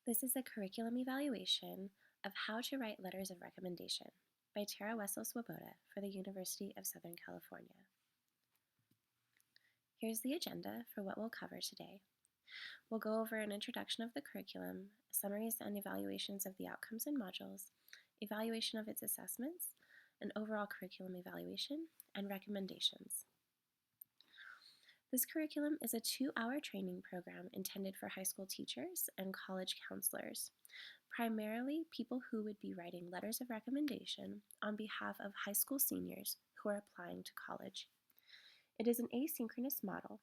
This is a curriculum evaluation of how to write letters of recommendation by Tara Wessel-Swoboda for the University of Southern California. Here's the agenda for what we'll cover today. We'll go over an introduction of the curriculum, summaries and evaluations of the outcomes and modules, evaluation of its assessments, an overall curriculum evaluation, and recommendations. This curriculum is a 2-hour training program intended for high school teachers and college counselors, primarily people who would be writing letters of recommendation on behalf of high school seniors who are applying to college. It is an asynchronous model,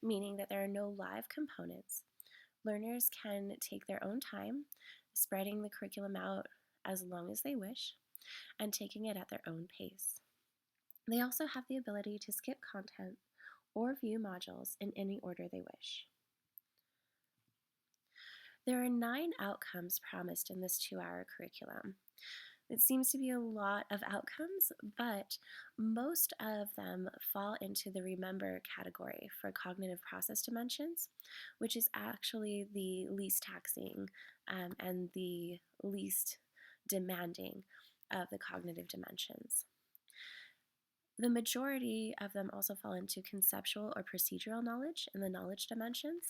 meaning that there are no live components. Learners can take their own time, spreading the curriculum out as long as they wish, and taking it at their own pace. They also have the ability to skip content or view modules in any order they wish. There are 9 outcomes promised in this 2-hour curriculum. It seems to be a lot of outcomes, but most of them fall into the remember category for cognitive process dimensions, which is actually the least taxing and the least demanding of the cognitive dimensions. The majority of them also fall into conceptual or procedural knowledge in the knowledge dimensions.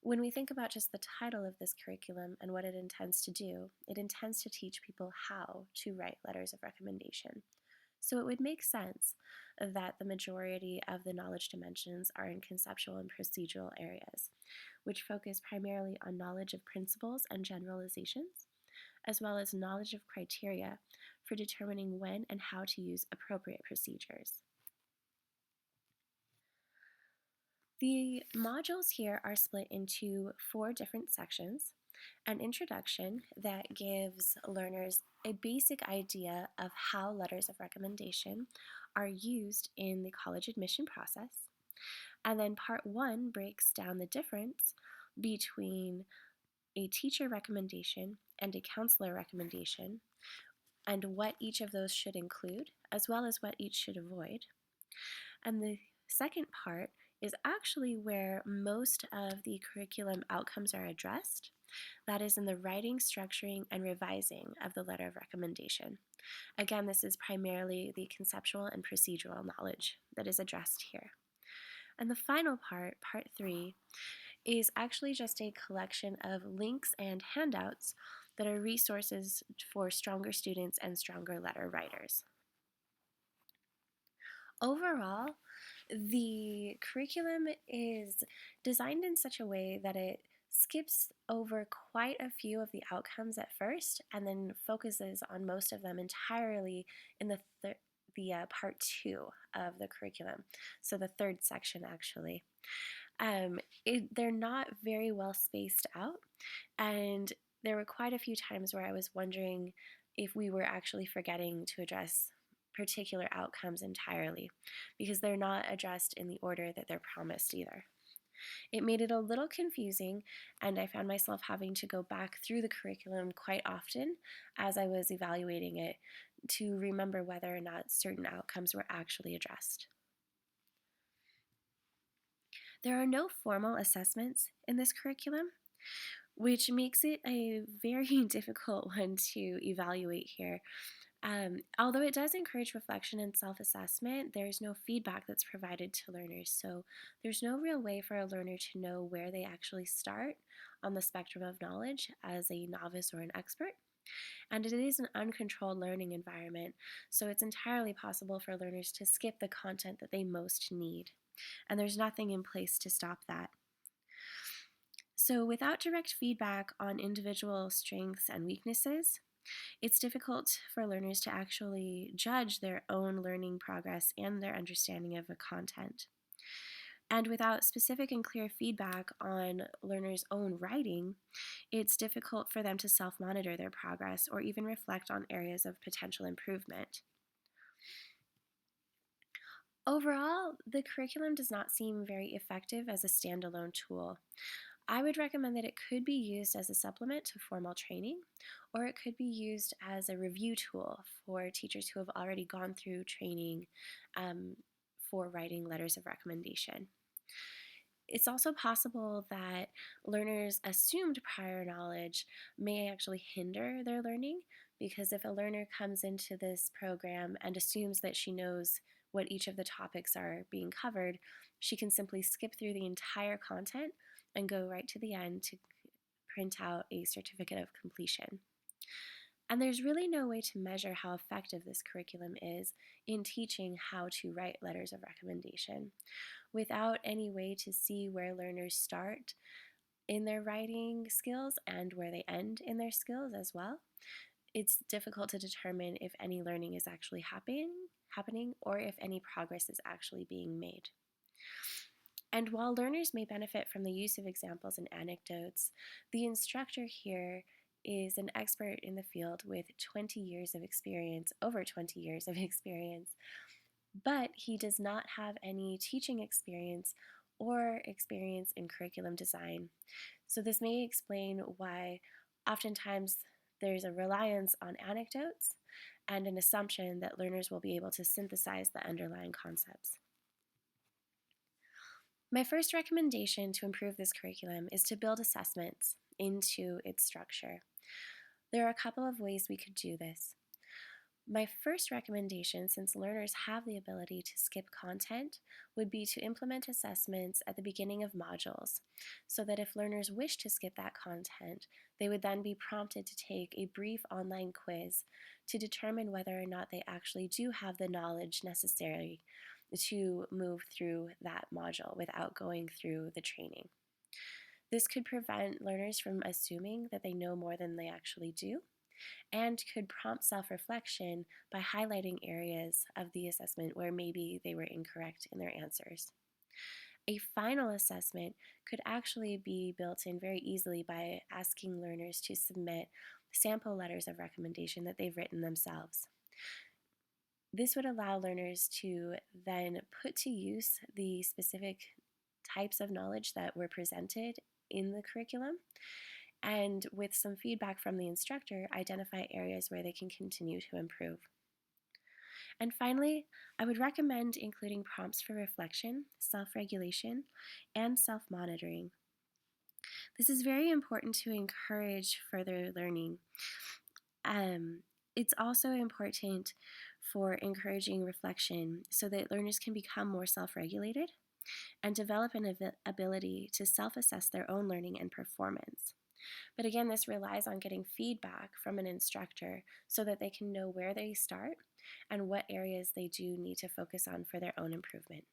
When we think about just the title of this curriculum and what it intends to do, it intends to teach people how to write letters of recommendation. So it would make sense that the majority of the knowledge dimensions are in conceptual and procedural areas, which focus primarily on knowledge of principles and generalizations, as well as knowledge of criteria for determining when and how to use appropriate procedures. The modules here are split into 4 different sections: an introduction that gives learners a basic idea of how letters of recommendation are used in the college admission process, and then part 1 breaks down the difference between a teacher recommendation and a counselor recommendation, and what each of those should include, as well as what each should avoid. And the second part is actually where most of the curriculum outcomes are addressed. That is in the writing, structuring, and revising of the letter of recommendation. Again, this is primarily the conceptual and procedural knowledge that is addressed here. And the final part, part 3, is actually just a collection of links and handouts that are resources for stronger students and stronger letter writers. Overall, the curriculum is designed in such a way that it skips over quite a few of the outcomes at first and then focuses on most of them entirely in the part 2 of the curriculum, so the 3rd section actually. They're not very well spaced out, and there were quite a few times where I was wondering if we were actually forgetting to address particular outcomes entirely, because they're not addressed in the order that they're promised either. It made it a little confusing, and I found myself having to go back through the curriculum quite often as I was evaluating it to remember whether or not certain outcomes were actually addressed. There are no formal assessments in this curriculum, which makes it a very difficult one to evaluate here. Although it does encourage reflection and self-assessment, there's no feedback that's provided to learners, so there's no real way for a learner to know where they actually start on the spectrum of knowledge as a novice or an expert. And it is an uncontrolled learning environment, so it's entirely possible for learners to skip the content that they most need, and there's nothing in place to stop that. So without direct feedback on individual strengths and weaknesses, it's difficult for learners to actually judge their own learning progress and their understanding of the content. And without specific and clear feedback on learners' own writing, it's difficult for them to self-monitor their progress or even reflect on areas of potential improvement. Overall, the curriculum does not seem very effective as a standalone tool. I would recommend that it could be used as a supplement to formal training, or it could be used as a review tool for teachers who have already gone through training for writing letters of recommendation. It's also possible that learners' assumed prior knowledge may actually hinder their learning, because if a learner comes into this program and assumes that she knows what each of the topics are being covered, she can simply skip through the entire content and go right to the end to print out a certificate of completion. And there's really no way to measure how effective this curriculum is in teaching how to write letters of recommendation, without any way to see where learners start in their writing skills and where they end in their skills as well. It's difficult to determine if any learning is actually happening or if any progress is actually being made. And while learners may benefit from the use of examples and anecdotes, the instructor here is an expert in the field with 20 years of experience, over 20 years of experience, but he does not have any teaching experience or experience in curriculum design. So this may explain why oftentimes there's a reliance on anecdotes and an assumption that learners will be able to synthesize the underlying concepts. My first recommendation to improve this curriculum is to build assessments into its structure. There are a couple of ways we could do this. My first recommendation, since learners have the ability to skip content, would be to implement assessments at the beginning of modules, so that if learners wish to skip that content, they would then be prompted to take a brief online quiz to determine whether or not they actually do have the knowledge necessary to move through that module without going through the training. This could prevent learners from assuming that they know more than they actually do, and could prompt self-reflection by highlighting areas of the assessment where maybe they were incorrect in their answers. A final assessment could actually be built in very easily by asking learners to submit sample letters of recommendation that they've written themselves. This would allow learners to then put to use the specific types of knowledge that were presented in the curriculum, and with some feedback from the instructor, identify areas where they can continue to improve. And finally, I would recommend including prompts for reflection, self-regulation, and self-monitoring. This is very important to encourage further learning. It's also important for encouraging reflection so that learners can become more self-regulated and develop an ability to self-assess their own learning and performance. But again, this relies on getting feedback from an instructor so that they can know where they start and what areas they do need to focus on for their own improvement.